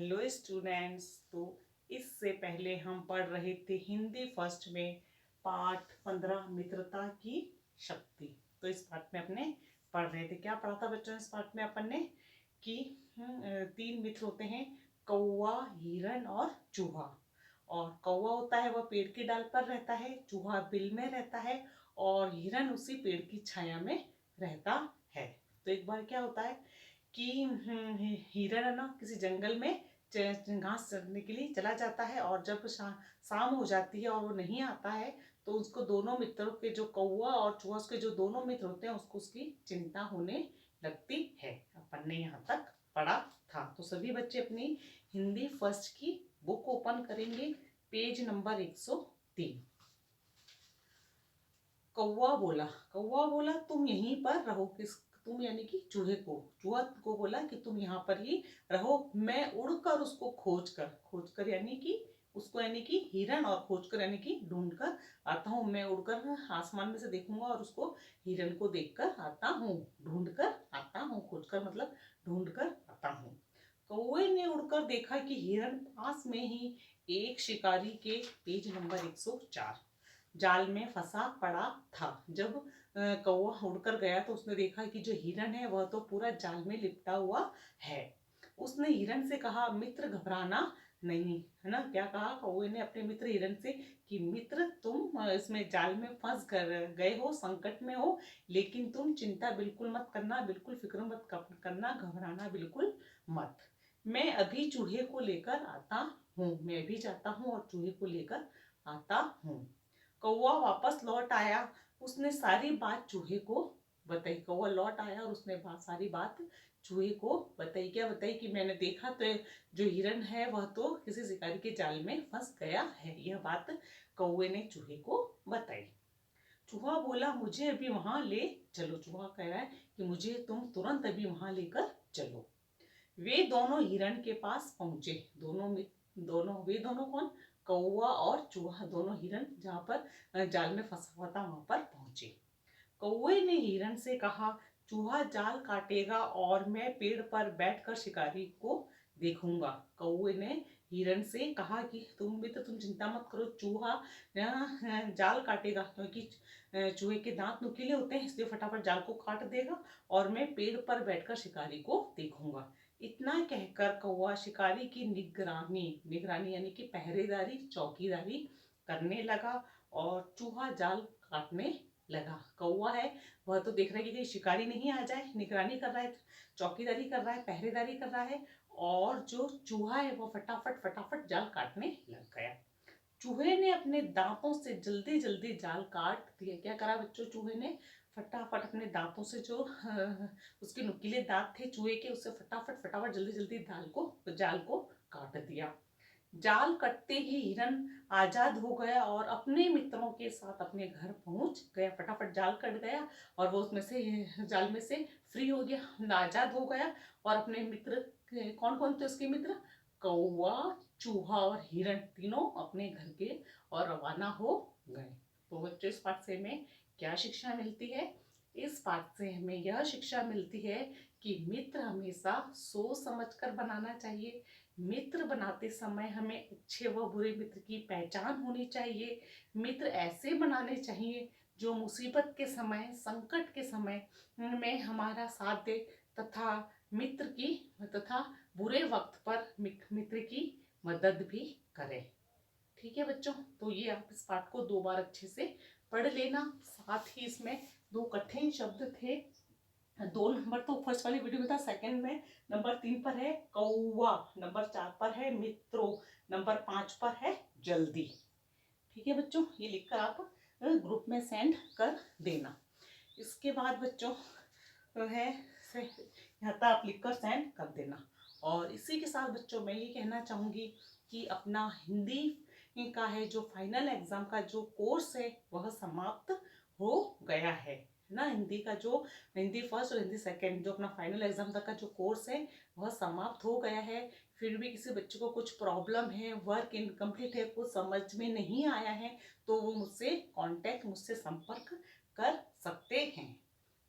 Hello students. तो इससे पहले हम पढ़ रहे थे हिंदी फर्स्ट में पाठ 15 मित्रता की शक्ति। तो इस पाठ में अपने पढ़ रहे थे, क्या पढ़ा था बच्चों इस पाठ में अपन ने कि तीन मित्र होते हैं, कौवा, हिरण और चूहा। और कौवा होता है वह पेड़ की डाल पर रहता है, चूहा बिल में रहता है और हिरण उसी पेड़ की छाया में रहता है। तो एक बार क्या होता है कि हिरण है ना किसी जंगल में घास चरने के लिए चला जाता है और जब शाम हो जाती है और वो नहीं आता है तो उसको दोनों मित्रों के जो कौवा और चूहा उसके जो दोनों मित्र होते हैं उसको उसकी चिंता होने लगती है। अपन ने यहाँ तक पढ़ा था। तो सभी बच्चे अपनी हिंदी फर्स्ट की बुक ओपन करेंगे, पेज नंबर 103। कौवा बोला तुम यहीं पर रहो। तुम यानी कि चूहा को बोला कि तुम यहाँ पर ही रहो, मैं उड़कर उसको खोज कर यानी कि उसको यानी कि हिरण, और खोज कर यानी कि ढूंढ कर आता हूँ। मैं उड़कर आसमान में से देखूंगा और उसको हिरण को देखकर आता हूँ, ढूंढ कर आता हूँ। खोज कर मतलब ढूंढ कर आता हूँ। कौवे ने उड़कर देखा कि हिरण पास में ही एक शिकारी के, पेज नंबर 104, जाल में फंसा पड़ा था। जब कौवा उड़कर गया तो उसने देखा कि जो हिरण है वह तो पूरा जाल में लिपटा हुआ है। उसने हिरण से कहा, मित्र घबराना नहीं, है ना। क्या कहा कौवे ने अपने मित्र हिरण से कि मित्र तुम इसमें जाल में फंस कर गए हो, संकट में हो, लेकिन तुम चिंता बिल्कुल मत करना, बिल्कुल फिक्र मत करना, घबराना बिल्कुल मत। मैं अभी चूहे को लेकर आता हूँ, मैं भी जाता हूँ और चूहे को लेकर आता हूँ। कौवा वापस लौट आया, उसने सारी बात चूहे को बताई। कौवा लौट आया और उसने सारी बात चूहे को बताई। क्या बताई कि मैंने देखा तो जो हिरण है वह तो किसी शिकारी के जाल में फंस गया है। यह बात कौवे ने चूहे को बताई। चूहा बोला मुझे अभी वहां ले चलो। चूहा कह रहा है कि मुझे तुम तुरंत अभी वहां लेकर चलो। वे दोनों हिरण के पास पहुंचे। वे दोनों कौन? कौवा और चूहा, दोनों हिरण जहाँ पर जाल में फंसा हुआ था वहां पर पहुंचे। कौवे ने हिरण से कहा, चूहा जाल काटेगा और मैं पेड़ पर बैठकर शिकारी को देखूंगा। कौवे ने हिरण से कहा कि तुम चिंता मत करो, चूहा जाल काटेगा, क्योंकि चूहे के दांत नुकीले होते हैं इसलिए फटाफट जाल को काट देगा और मैं पेड़ पर बैठकर शिकारी को देखूंगा। इतना कहकर कौवा शिकारी की निगरानी यानी कि पहरेदारी, चौकीदारी करने लगा और चूहा जाल काटने लगा। कौवा है वह तो देख रहा है कि कहीं शिकारी नहीं आ जाए, निगरानी कर रहा है, चौकीदारी कर रहा है, पहरेदारी कर रहा है, और जो चूहा है वो फटाफट फटाफट जाल काटने लग गया। चूहे ने अपने दांतों से जल्दी जल्दी जाल काट दिया। क्या करा बच्चों? चूहे ने फटाफट अपने दांतों से, जो उसके नुकीले दांत थे चूहे के, उससे फटाफट फटाफट जल्दी जल्दी जाल को काट दिया। जाल कटते ही हिरण आजाद हो गया और अपने मित्रों के साथ अपने घर पहुंच गया। फटाफट जाल कट गया और वो उसमें से, जाल में से फ्री हो गया, आजाद हो गया और अपने मित्र, कौन कौन थे उसके मित्र? कौवा, चूहा और हिरण, तीनों अपने घर के और रवाना हो गए। तो बच्चों इस पाठ से हमें क्या शिक्षा मिलती है? इस पाठ से हमें यह शिक्षा मिलती है कि मित्र हमेशा सोच समझकर बनाना चाहिए। मित्र बनाते समय हमें अच्छे व बुरे मित्र की पहचान होनी चाहिए। मित्र ऐसे बनाने चाहिए जो मुसीबत के समय, संकट के समय में हमारा साथ दे तथा बुरे वक्त पर मित्र की मदद भी करे। ठीक है बच्चों, तो ये आप इस पाठ को 2 बार अच्छे से पढ़ लेना। साथ ही इसमें 2 कठिन शब्द थे। 2 नंबर तो फर्स्ट वाली वीडियो में था, सेकंड में नंबर 3 पर है कौवा, नंबर 4 पर है मित्रों, नंबर 5 पर है जल्दी। ठीक है बच्चों, ये लिखकर आप ग्रुप में सेंड कर देना। इसके बाद बच्चों है यहाँ तक आप लिखकर सेंड कर देना। और इसी के साथ बच्चों मैं ये कहना चाहूँगी कि अपना हिंदी का है जो फाइनल एग्जाम का जो कोर्स है वह समाप्त हो गया है ना। हिंदी फर्स्ट और हिंदी सेकंड जो अपना फाइनल एग्जाम तक का जो कोर्स है वह समाप्त हो गया है। फिर भी किसी बच्चे को कुछ प्रॉब्लम है, वर्क इनकम्प्लीट है, कुछ समझ में नहीं आया है, तो वो मुझसे संपर्क कर सकते हैं।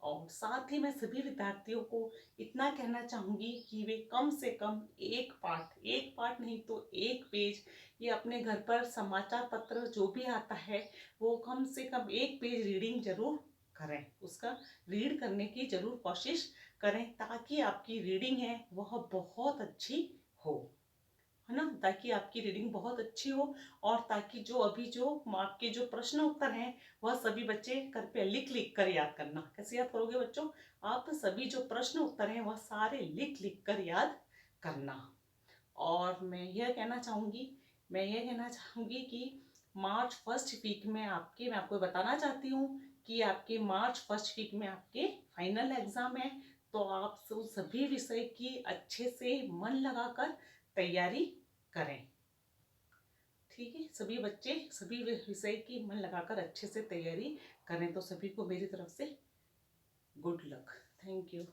और साथ ही मैं सभी विद्यार्थियों को इतना कहना चाहूँगी कि वे कम से कम एक पाठ नहीं तो एक पेज, ये अपने घर पर समाचार पत्र जो भी आता है वो कम से कम एक पेज रीडिंग जरूर करें, उसका रीड करने की जरूर कोशिश करें, ताकि आपकी रीडिंग है वह बहुत अच्छी हो, है ना, ताकि आपकी रीडिंग बहुत अच्छी हो। और ताकि जो अभी जो आपके जो प्रश्न उत्तर हैं वह सभी बच्चे घर पे लिख लिख कर याद करना। कैसे याद करोगे बच्चों? आप सभी जो प्रश्न उत्तर हैं वह सारे लिख लिख कर याद करना। और मैं यह कहना चाहूँगी कि मार्च फर्स्ट वीक में मैं आपको बताना चाहती हूँ कि आपके मार्च फर्स्ट वीक में आपके फाइनल एग्ज़ाम है। तो आप सभी विषय की अच्छे से मन लगाकर तैयारी करें। ठीक है, सभी बच्चे सभी विषय की मन लगाकर अच्छे से तैयारी करें। तो सभी को मेरी तरफ से गुड लक। Thank you.